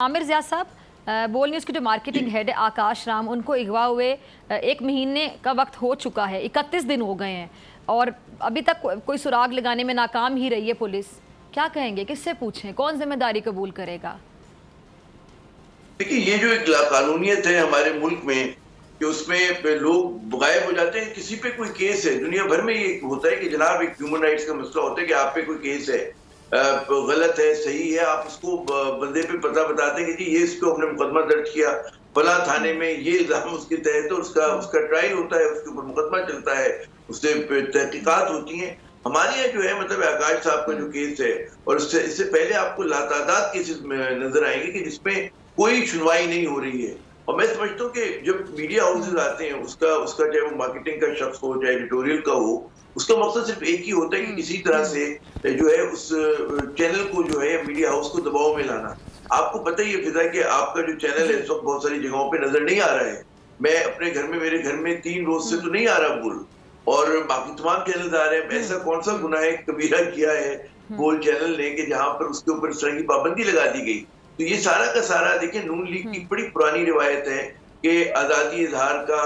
आमिर ज़िया साहब, बोल न्यूज़ के जो मार्केटिंग हेड है आकाश राम, उनको अगवा हुए 1 महीने का वक्त हो चुका है, 31 दिन हो गए हैं और अभी तक कोई सुराग लगाने में नाकाम ही रही है पुलिस। क्या कहेंगे, किससे पूछें, कौन जिम्मेदारी कबूल करेगा? देखिए, ये जो एक कानूनियत है हमारे मुल्क में कि उसमें लोग गायब हो जाते हैं, किसी पे कोई केस है। दुनिया भर में ये होता है कि जनाब एक ह्यूमन राइट्स का मसला होता है कि आप पे कोई केस है, गलत है, सही है, आप उसको बंदे पे पता बताते हैं कि जी ये इसको हमने मुकदमा दर्ज किया फला थाने में, ये इल्जाम उसके तहत, तो उसका ट्रायल होता है, उसके ऊपर मुकदमा चलता है, उससे तहकीकात होती हैं। हमारे यहाँ जो है मतलब आकाश साहब का जो केस है, और इससे पहले आपको लातादाद केसेस नजर आएंगे कि जिसमें कोई सुनवाई नहीं हो रही है। और मैं समझता हूँ कि जब मीडिया हाउसेज आते हैं, उसका चाहे वो मार्केटिंग का शख्स हो चाहे एडिटोरियल का हो, उसका मकसद सिर्फ एक ही होता है कि किसी तरह से जो है उस चैनल को जो है मीडिया हाउस को दबाव में लाना। आपको पता ही है फिजा कि आपका जो चैनल है इस वक्त बहुत सारी जगहों पे नजर नहीं आ रहा है। मैं अपने घर में, मेरे घर में 3 रोज से तो नहीं आ रहा बोल, और बाकी तमाम चैनल आ रहे हैं। ऐसा कौन सा गुनाह कबीरा किया है बोल चैनल ने कि जहां पर उसके ऊपर इस तरह की पाबंदी लगा दी गई? तो ये सारा का सारा देखिए, नून लीग की बड़ी पुरानी रिवायत है कि आजादी इजहार का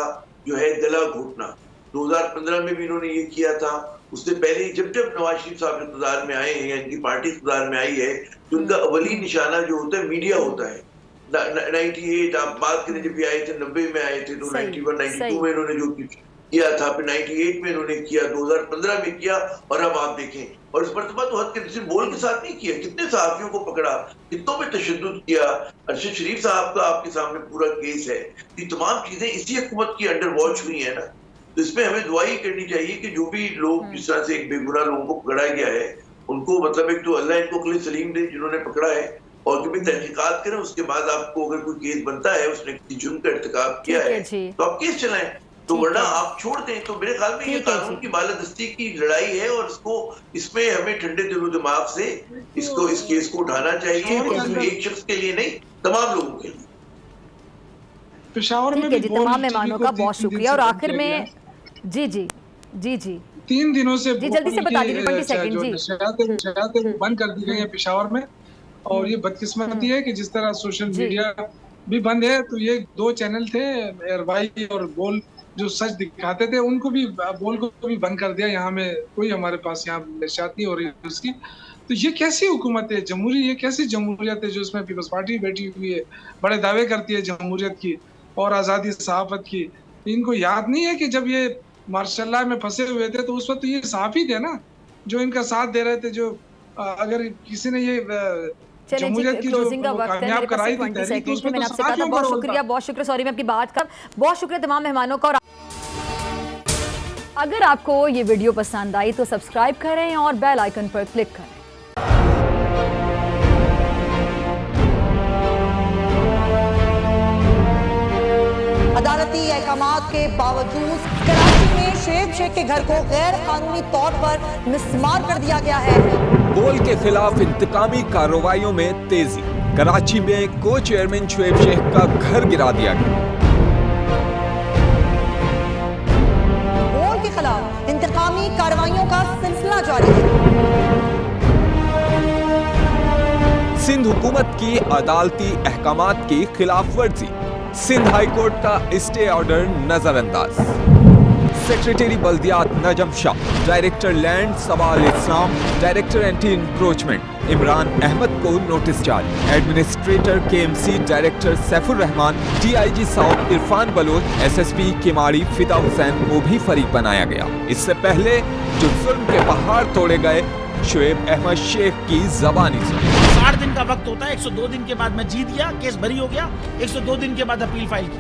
जो है गला घोटना। 2015 में भी इन्होंने ये किया था। उससे पहले जब नवाज शरीफ साहब इक़्तिदार में आए हैं या इनकी पार्टी इक़्तिदार में आई है, तो उनका अवली निशाना जो होता है मीडिया होता है। 98 आप बात करें, जब भी आए थे 90 में आए थे, तो 91 92 में इन्होंने जो किया था, फिर 98 में इन्होंने किया, 2015 में किया, और अब आप देखें। और इस मरतबा तो हद के सिर्फ बोल के साथ नहीं किया, कितने सहाफियों को पकड़ा, कितनों पे तशद्दुद किया। अरशद शरीफ साहब का आपके सामने पूरा केस है। ये तमाम चीजें इसी हुकूमत की अंडर वॉच हुई है ना। तो इसमें हमें दुआ ही करनी चाहिए कि जो भी लोग जिस तरह से एक बेगुनाह लोगों को पकड़ा गया है, उनको मतलब एक तो अल्लाह इनको अक्ल सलीम दे जिन्होंने पकड़ा है, और कभी तहकीकात करें, उसके बाद आपको अगर कोई केस बनता है, उसने किसी जुर्म का इर्तिकाब किया है, तो आप केस चलाएं, तो वरना आप छोड़ दें। तो मेरे ख्याल में ये कानून की बालादस्ती की लड़ाई है, और इसमें हमें ठंडे दिलो दिमाग से इस केस को उठाना चाहिए, और एक शख्स के लिए नहीं, तमाम लोगों के लिए। पेशावर में भी तमाम मेहमानों का बहुत शुक्रिया। और आखिर में जी 3 दिनों से जल्दी से बता दीजिए, 20 सेकंड जी। नशातें बंद कर दी गई है पेशावर में, और ये बदकिस्मती है कि जिस तरह सोशल मीडिया भी बंद है, तो ये 2 चैनल थे, एयरवाई और बोल, जो सच दिखाते थे, उनको भी, बोल को भी बंद कर दिया। यहाँ में कोई हमारे पास यहाँ नशात नहीं हो रही है उसकी। तो ये कैसी हुकूमत है जमहूरी, ये कैसी जमहूरियत है जो इसमें पीपल्स पार्टी बैठी हुई है, बड़े दावे करती है जमहूरियत की और आज़ादी सहाफत की। इनको याद नहीं है कि जब ये मार्शल में फंसे हुए थे, तो उस वक्त ये सहाफी थे ना जो इनका साथ दे रहे थे। जो अगर किसी ने ये जमहूरियत की क्लोजिंग का वक्त है, कराई थी तहरीक, तो उसमें मैंने आपसे कहा था। बहुत शुक्रिया, सॉरी मैं आपकी बात का बहुत शुक्रिया तमाम मेहमानों का। और अगर आपको ये वीडियो पसंद आई तो सब्सक्राइब करें और बेल आइकन पर क्लिक करें। अदालती अहकामात के बावजूद कराची में शुएब शेख के घर को गैर कानूनी तौर पर मिसमार कर दिया गया है। बोल के खिलाफ इंतकामी कार्रवाइयों में तेजी। कराची में को चेयरमैन शुएब शेख का घर गिरा दिया गया। बोल के खिलाफ इंतकामी कार्रवाइयों का सिलसिला जारी है। सिंध हुकूमत की अदालती अहकामात की खिलाफ वर्जी। सिंध हाई कोर्ट का स्टे ऑर्डर नजरअंदाज। सेक्रेटरी बल्दियात Najam Shah, director land Sawal Islam, director anti encroachment Imran Ahmed को नोटिस जारी। Administrator KMC director Saifur Rahman, DIG south Irfan Baloch, SSP Keamari Fida Hussain को भी फरीक बनाया गया। इससे पहले जो जुल्म के पहाड़ तोड़े गए, शुएब अहमद शेख की जबानी सुनी। 60 दिन का वक्त होता है, 102 दिन के बाद मैं जीत गया, केस बरी हो गया, 102 दिन के बाद अपील फाइल की,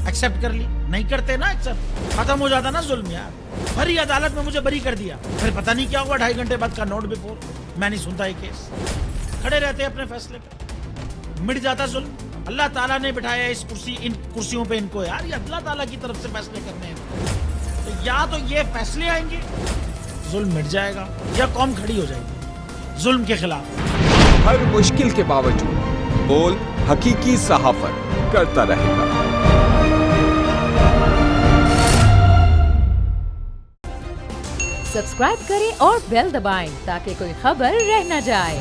एक्सेप्ट कर ली। नहीं करते ना एक्सेप्ट, खत्म हो जाता ना जुल्म यार। भरी अदालत में मुझे बरी कर दिया, फिर पता नहीं क्या हुआ, 2.5 घंटे बाद का नोट बिफोर, मैं नहीं सुनता ये केस। खड़े रहते अपने फैसले पे, मिट जाता जुल्म। अल्लाह ताला ने बिठाया इस इन कुर्सियों पे इनको यार, ये अल्लाह ताला की तरफ से फैसले करने हैं। तो या तो ये फैसले आएंगे, जुल्म मिट जाएगा, या कौम खड़ी हो जाएगी जुल्म के खिलाफ। हर मुश्किल के बावजूद बोल हकीकी सहाफत करता रहेगा। सब्सक्राइब करें और बेल दबाएं ताकि कोई खबर रह न जाए।